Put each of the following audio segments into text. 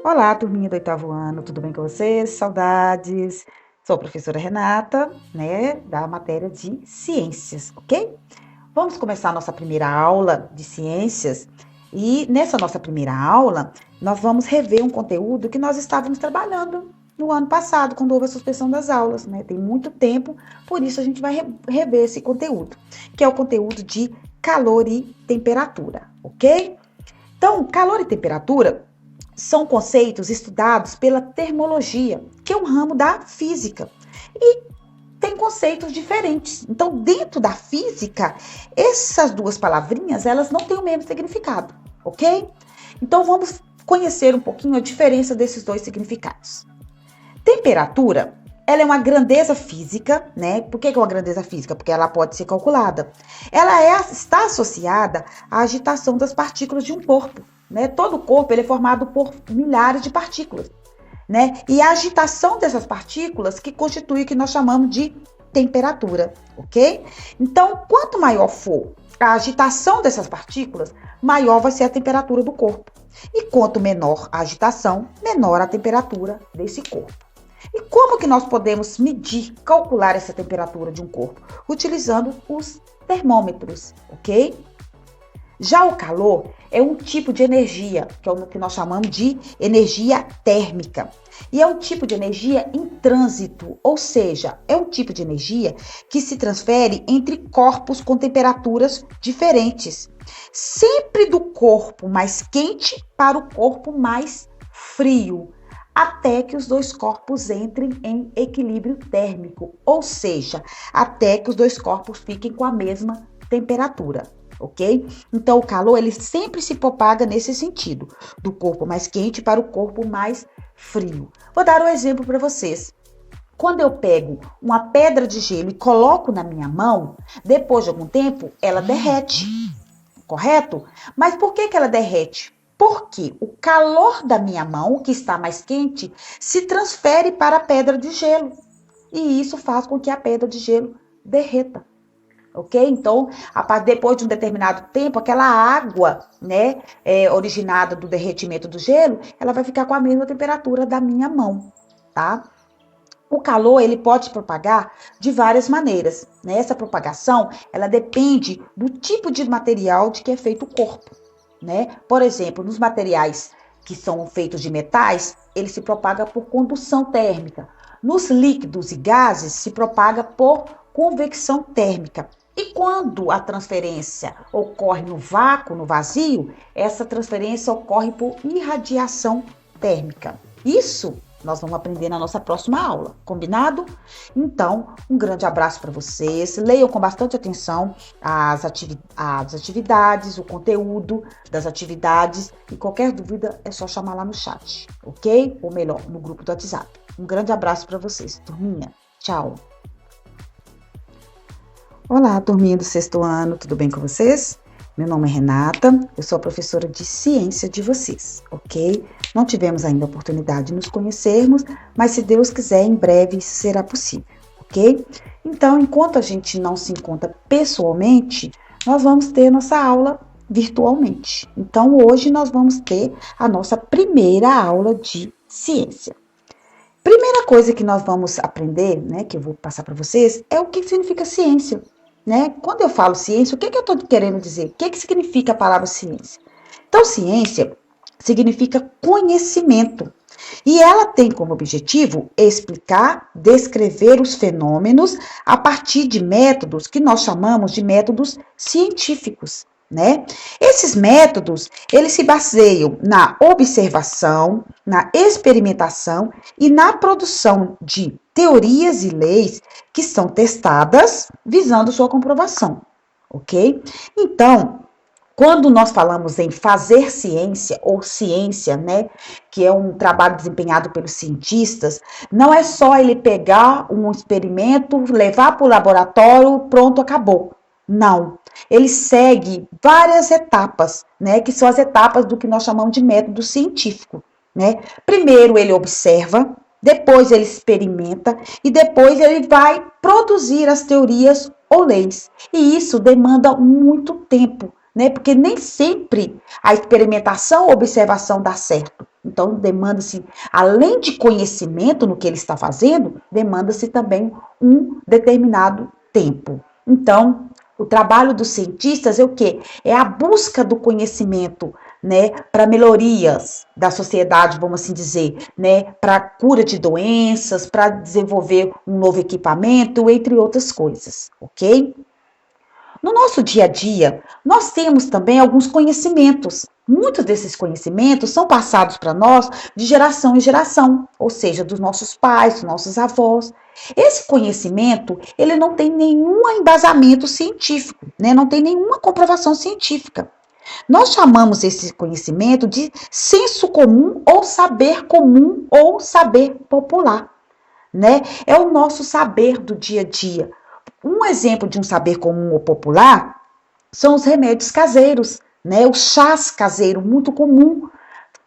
Olá, turminha do oitavo ano, tudo bem com vocês? Saudades! Sou a professora Renata, da matéria de ciências, ok? Vamos começar a nossa primeira aula de ciências e nessa nossa primeira aula nós vamos rever um conteúdo que nós estávamos trabalhando no ano passado, quando houve a suspensão das aulas, Tem muito tempo, por isso a gente vai rever esse conteúdo, que é o conteúdo de calor e temperatura, ok? Então, calor e temperatura são conceitos estudados pela termologia, que é um ramo da física. E tem conceitos diferentes. Então, dentro da física, essas duas palavrinhas, elas não têm o mesmo significado, ok? Então, vamos conhecer um pouquinho a diferença desses dois significados. Temperatura, ela é uma grandeza física, Por que é uma grandeza física? Porque ela pode ser calculada. Está associada à agitação das partículas de um corpo, Todo o corpo ele é formado por milhares de partículas, E a agitação dessas partículas que constitui o que nós chamamos de temperatura, ok? Então, quanto maior for a agitação dessas partículas, maior vai ser a temperatura do corpo. E quanto menor a agitação, menor a temperatura desse corpo. E como que nós podemos medir, calcular essa temperatura de um corpo? Utilizando os termômetros, ok? Já o calor é um tipo de energia, que é o que nós chamamos de energia térmica. E é um tipo de energia em trânsito, ou seja, é um tipo de energia que se transfere entre corpos com temperaturas diferentes. Sempre do corpo mais quente para o corpo mais frio, até que os dois corpos entrem em equilíbrio térmico, ou seja, até que os dois corpos fiquem com a mesma temperatura. Ok? Então, o calor, ele sempre se propaga nesse sentido, do corpo mais quente para o corpo mais frio. Vou dar um exemplo para vocês. Quando eu pego uma pedra de gelo e coloco na minha mão, depois de algum tempo, ela derrete, correto? Mas por que ela derrete? Porque o calor da minha mão, que está mais quente, se transfere para a pedra de gelo. E isso faz com que a pedra de gelo derreta. Ok? Então, depois de um determinado tempo, aquela água, originada do derretimento do gelo, ela vai ficar com a mesma temperatura da minha mão, tá? O calor, ele pode se propagar de várias maneiras, Essa propagação, ela depende do tipo de material de que é feito o corpo, Por exemplo, nos materiais que são feitos de metais, ele se propaga por condução térmica. Nos líquidos e gases, se propaga por convecção térmica. E quando a transferência ocorre no vácuo, no vazio, essa transferência ocorre por irradiação térmica. Isso nós vamos aprender na nossa próxima aula, combinado? Então, um grande abraço para vocês. Leiam com bastante atenção as atividades, o conteúdo das atividades. E qualquer dúvida é só chamar lá no chat, ok? Ou melhor, no grupo do WhatsApp. Um grande abraço para vocês, turminha. Tchau! Olá, turminha do sexto ano, tudo bem com vocês? Meu nome é Renata, eu sou a professora de ciência de vocês, ok? Não tivemos ainda a oportunidade de nos conhecermos, mas se Deus quiser, em breve isso será possível, ok? Então, enquanto a gente não se encontra pessoalmente, nós vamos ter nossa aula virtualmente. Então, hoje nós vamos ter a nossa primeira aula de ciência. Primeira coisa que nós vamos aprender, que eu vou passar para vocês, é o que significa ciência. Quando eu falo ciência, o que eu estou querendo dizer? O que significa a palavra ciência? Então, ciência significa conhecimento. E ela tem como objetivo explicar, descrever os fenômenos a partir de métodos que nós chamamos de métodos científicos. Esses métodos, eles se baseiam na observação, na experimentação e na produção de teorias e leis que são testadas visando sua comprovação, ok? Então, quando nós falamos em fazer ciência ou ciência, que é um trabalho desempenhado pelos cientistas, não é só ele pegar um experimento, levar para o laboratório, pronto, acabou. Não. Ele segue várias etapas, que são as etapas do que nós chamamos de método científico, Primeiro ele observa, depois ele experimenta e depois ele vai produzir as teorias ou leis. E isso demanda muito tempo, né? Porque nem sempre a experimentação ou observação dá certo. Então, demanda-se, além de conhecimento no que ele está fazendo, demanda-se também um determinado tempo. Então, o trabalho dos cientistas é o quê? É a busca do conhecimento, né, para melhorias da sociedade, vamos assim dizer, né, para cura de doenças, para desenvolver um novo equipamento, entre outras coisas, ok? No nosso dia a dia, nós temos também alguns conhecimentos. Muitos desses conhecimentos são passados para nós de geração em geração, ou seja, dos nossos pais, dos nossos avós. Esse conhecimento, ele não tem nenhum embasamento científico, né? Não tem nenhuma comprovação científica. Nós chamamos esse conhecimento de senso comum ou saber popular, né? É o nosso saber do dia a dia. Um exemplo de um saber comum ou popular são os remédios caseiros, né? Os chás caseiros, muito comum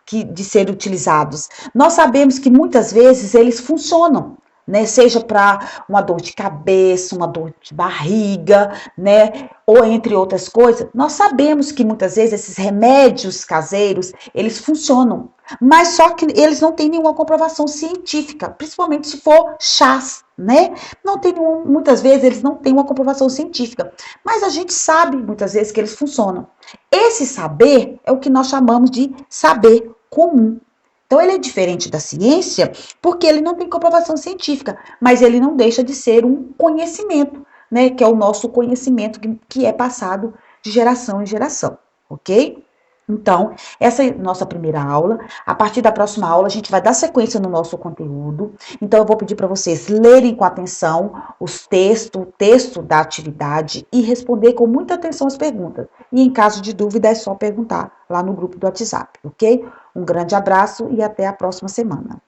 de serem utilizados. Nós sabemos que muitas vezes eles funcionam, né? Seja para uma dor de cabeça, uma dor de barriga, né? Ou entre outras coisas. Nós sabemos que muitas vezes esses remédios caseiros, eles funcionam, mas só que eles não têm nenhuma comprovação científica, principalmente se for chás, né? Não tem muitas vezes eles não têm uma comprovação científica, mas a gente sabe muitas vezes que eles funcionam. Esse saber é o que nós chamamos de saber comum. Então, ele é diferente da ciência porque ele não tem comprovação científica, mas ele não deixa de ser um conhecimento, né? Que é o nosso conhecimento que é passado de geração em geração, ok? Então, essa é a nossa primeira aula. A partir da próxima aula, a gente vai dar sequência no nosso conteúdo. Então, eu vou pedir para vocês lerem com atenção o texto da atividade e responder com muita atenção as perguntas. E em caso de dúvida, é só perguntar lá no grupo do WhatsApp, ok? Um grande abraço e até a próxima semana.